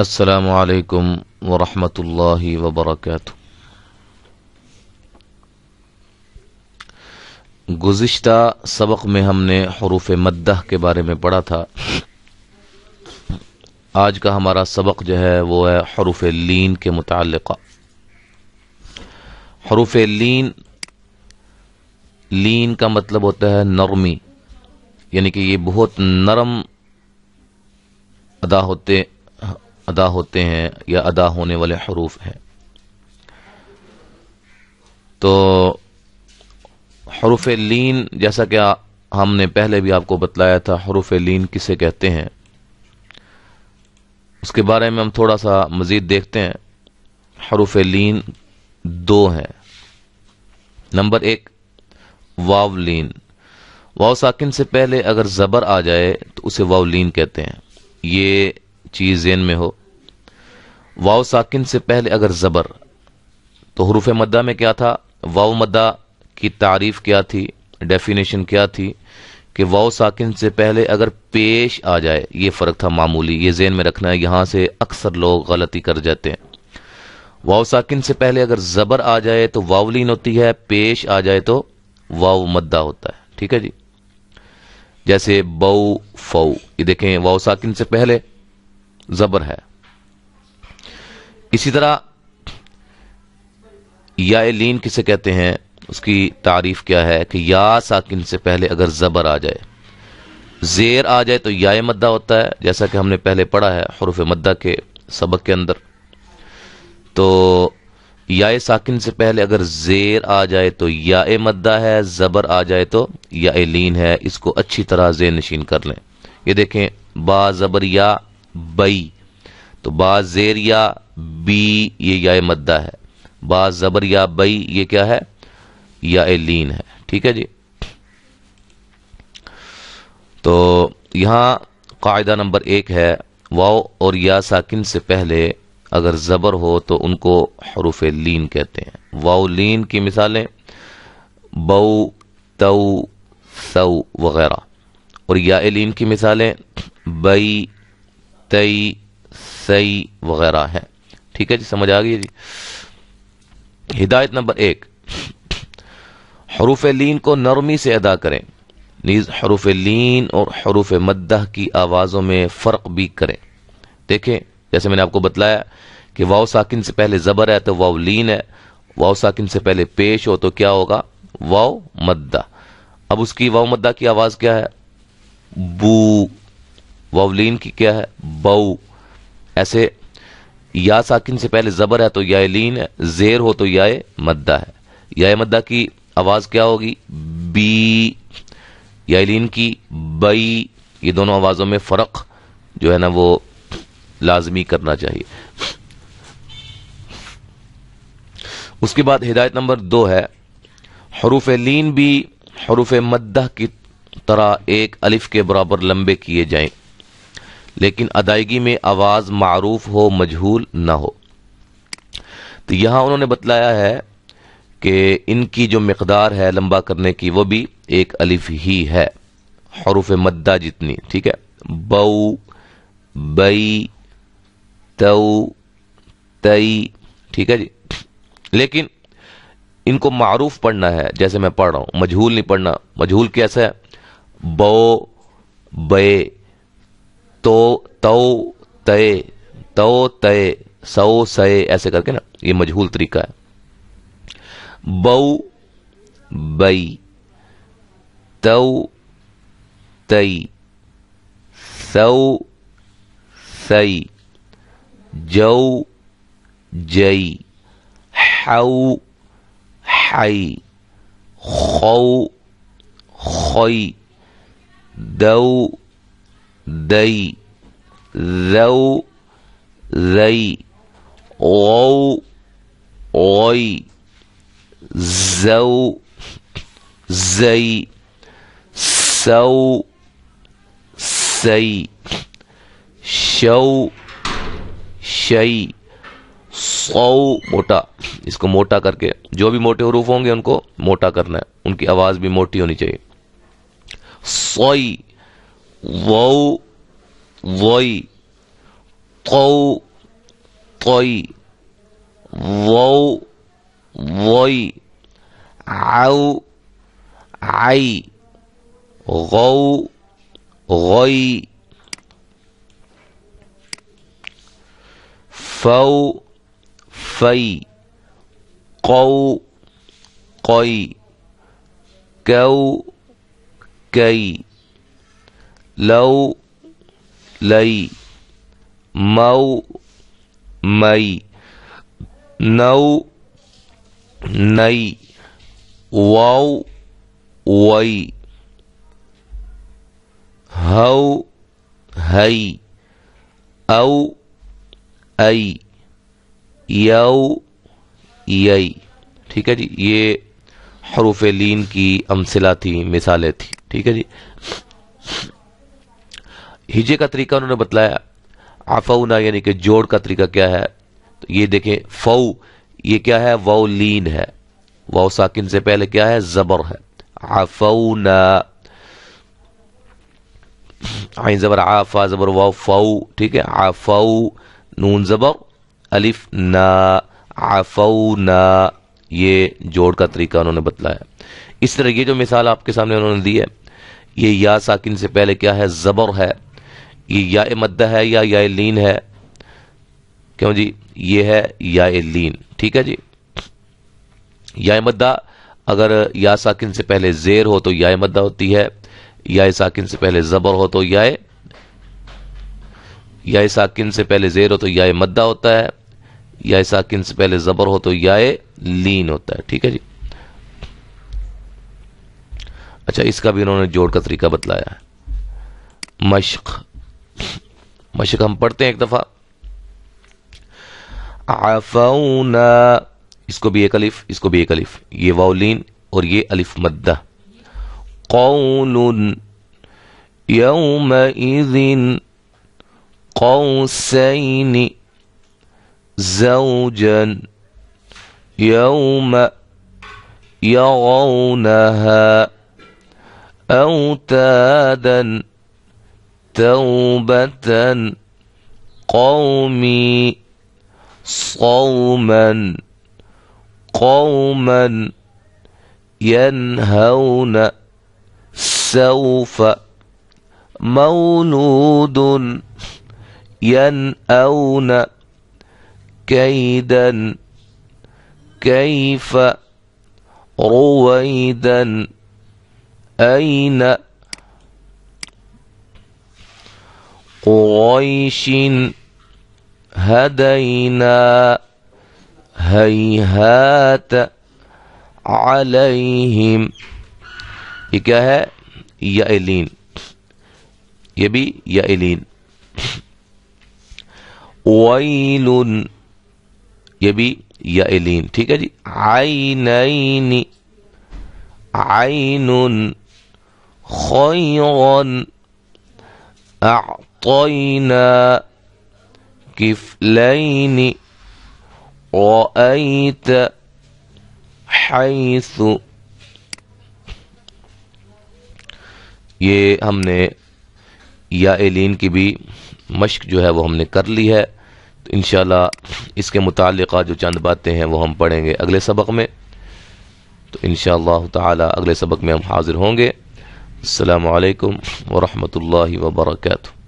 السلام علیکم ورحمۃ اللہ وبرکاتہ۔ گزشتہ سبق میں ہم نے حروف مدہ کے بارے میں پڑھا تھا۔ آج کا ہمارا سبق جو ہے وہ ہے حروف لین کے متعلقہ۔ حروف لین کا مطلب ہوتا ہے نرمی، یعنی کہ یہ بہت نرم ادا ہوتے ہیں یا ادا ہونے والے حروف ہیں۔ تو حروف لین، جیسا کہ ہم نے پہلے بھی آپ کو بتلایا تھا حروف لین کسے کہتے ہیں، اس کے بارے میں ہم تھوڑا سا مزید دیکھتے ہیں۔ حروف لین دو ہیں۔ نمبر ایک، واو لین۔ واو ساکن سے پہلے اگر زبر آ جائے تو اسے واو لین کہتے ہیں۔ یہ چیز ذہن میں ہو، واو ساکن سے پہلے اگر زبر، تو حروف مدہ میں کیا تھا؟ واو مدہ کی تعریف کیا تھی، ڈیفینیشن کیا تھی کہ واو ساکن سے پہلے اگر پیش آ جائے، یہ فرق تھا معمولی، یہ ذہن میں رکھنا ہے، یہاں سے اکثر لوگ غلطی کر جاتے ہیں۔ واو ساکن سے پہلے اگر زبر آ جائے تو واو لین ہوتی ہے، پیش آ جائے تو واو مدہ ہوتا ہے۔ ٹھیک ہے جی، جیسے بو فو، یہ دیکھیں واو ساکن سے پہلے زبر ہے۔ اسی طرح یا لین کسے کہتے ہیں، اس کی تعریف کیا ہے کہ یا ساکن سے پہلے اگر زبر آ جائے، زیر آ جائے تو یا مدہ ہوتا ہے، جیسا کہ ہم نے پہلے پڑھا ہے حروف مدہ کے سبق کے اندر۔ تو یا ساکن سے پہلے اگر زیر آ جائے تو یا مدہ ہے، زبر آ جائے تو یا لین ہے۔ اس کو اچھی طرح ذہن نشین کر لیں۔ یہ دیکھیں با زبر یا بئی، تو با زیر یا بی، یہ یا مدہ ہے۔ با زبر یا بئی، یہ کیا ہے؟ یا لین ہے۔ ٹھیک ہے جی، تو یہاں قاعدہ نمبر ایک ہے، واو اور یا ساکن سے پہلے اگر زبر ہو تو ان کو حروف لین کہتے ہیں۔ واو لین کی مثالیں بو، تو، سو وغیرہ، اور یا لین کی مثالیں بئی، تئی، سی وغیرہ ہیں۔ ٹھیک ہے جی، سمجھ آ گئی جی۔ ہدایت نمبر ایک، حروف لین کو نرمی سے ادا کریں، نیز حروف لین اور حروف مدہ کی آوازوں میں فرق بھی کریں۔ دیکھیں جیسے میں نے آپ کو بتلایا کہ واو ساکن سے پہلے زبر ہے تو واو لین ہے، واو ساکن سے پہلے پیش ہو تو کیا ہوگا؟ واو مدہ۔ اب اس کی واو مدہ کی آواز کیا ہے؟ بو۔ واو لین کی کیا ہے؟ بو۔ ایسے یا ساکن سے پہلے زبر ہے تو یا لین ہے، زیر ہو تو یا مدہ ہے۔ یا مدہ کی آواز کیا ہوگی؟ بی۔ یا لین کی بئی۔ یہ دونوں آوازوں میں فرق جو ہے نا وہ لازمی کرنا چاہیے۔ اس کے بعد ہدایت نمبر 2 ہے، حروف لین بھی حروف مدہ کی طرح ایک الف کے برابر لمبے کیے جائیں، لیکن ادائیگی میں آواز معروف ہو، مجہول نہ ہو۔ تو یہاں انہوں نے بتلایا ہے کہ ان کی جو مقدار ہے لمبا کرنے کی وہ بھی ایک الف ہی ہے، حروف مدہ جتنی۔ ٹھیک ہے، بو، بئی، تو، تئی۔ ٹھیک ہے جی، لیکن ان کو معروف پڑھنا ہے، جیسے میں پڑھ رہا ہوں، مجہول نہیں پڑھنا۔ مجہول کیسا ہے؟ بو، بے، تو، تے، تو، تے، سو، سے، ایسے کر کے نا، یہ مجہول طریقہ ہے۔ بو، بئی، تو، تئی، سو، سی، جو، جئی، حو، حی، خو، خوی، دو، دئی، ذو، ذی، غو، غوی، زو، زئی، سو، سی، شو، شئی، صو، موٹا، اس کو موٹا کر کے، جو بھی موٹے حروف ہوں گے ان کو موٹا کرنا ہے، ان کی آواز بھی موٹی ہونی چاہیے۔ صوئی، وو، ووئی، قو، طی وو وی عو عی غو غی فو فی قو قی کو کی لو لی مو مئی نو نئی واو وئی ہو ہئی او ای یو یئی. ٹھیک ہے جی، یہ حروف لین کی امثلہ تھی، مثالیں تھی. ٹھیک ہے جی. ہجے کا طریقہ انہوں نے بتلایا. عفونا یعنی کہ جوڑ کا طریقہ کیا ہے؟ تو یہ دیکھیں، فو یہ کیا ہے؟ واو لین ہے. واو ساکن سے پہلے کیا ہے؟ زبر ہے. عفونا عین زبر عافا زبر واو فو. ٹھیک ہے. عفو نون زبر الف نا عفونا. یہ جوڑ کا طریقہ انہوں نے بتلایا. اس طرح یہ جو مثال آپ کے سامنے انہوں نے دی ہے، یہ یا ساکن سے پہلے کیا ہے؟ زبر ہے. یہ یا مدہ ہے یا یا لین ہے؟ کیوں جی؟ یہ ہے یا لین. ٹھیک ہے جی. یا مدہ اگر یا ساکن سے پہلے زیر ہو تو یا مدہ ہوتی ہے، یا ساکن سے پہلے زبر ہو تو یا ساکن سے پہلے زیر ہو تو یا مدہ ہوتا ہے، یا ساکن سے پہلے زبر ہو تو یا لین ہوتا ہے. ٹھیک ہے جی. اچھا، اس کا بھی انہوں نے جوڑ کا طریقہ بتلایا ہے. مشق مشق ہم پڑھتے ہیں ایک دفعہ. عفونا، اس کو بھی ایک الف، اس کو بھی ایک الف، یہ واو لین اور یہ الف مدہ. قول یومئذ قوسین زوجا یوم یرونها اوتادا توبة قومی صوما قوما ينهون سوف مولود ينأون كيدا كيف رويدا أين قريش هدينا هيهات عليهم. یہ کیا ہے؟ یا لین. یہ بھی یا لین. ویل یہ بھی یا لین. ٹھیک ہے جی. عینین عین خیرا اعطینا کفلین رأیت حیث. یہ ہم نے یا لین کی بھی مشق جو ہے وہ ہم نے کر لی ہے. تو انشاءاللہ اس کے متعلقہ جو چند باتیں ہیں وہ ہم پڑھیں گے اگلے سبق میں. تو انشاءاللہ تعالی اگلے سبق میں ہم حاضر ہوں گے. السلام علیکم ورحمۃ اللہ وبرکاتہ.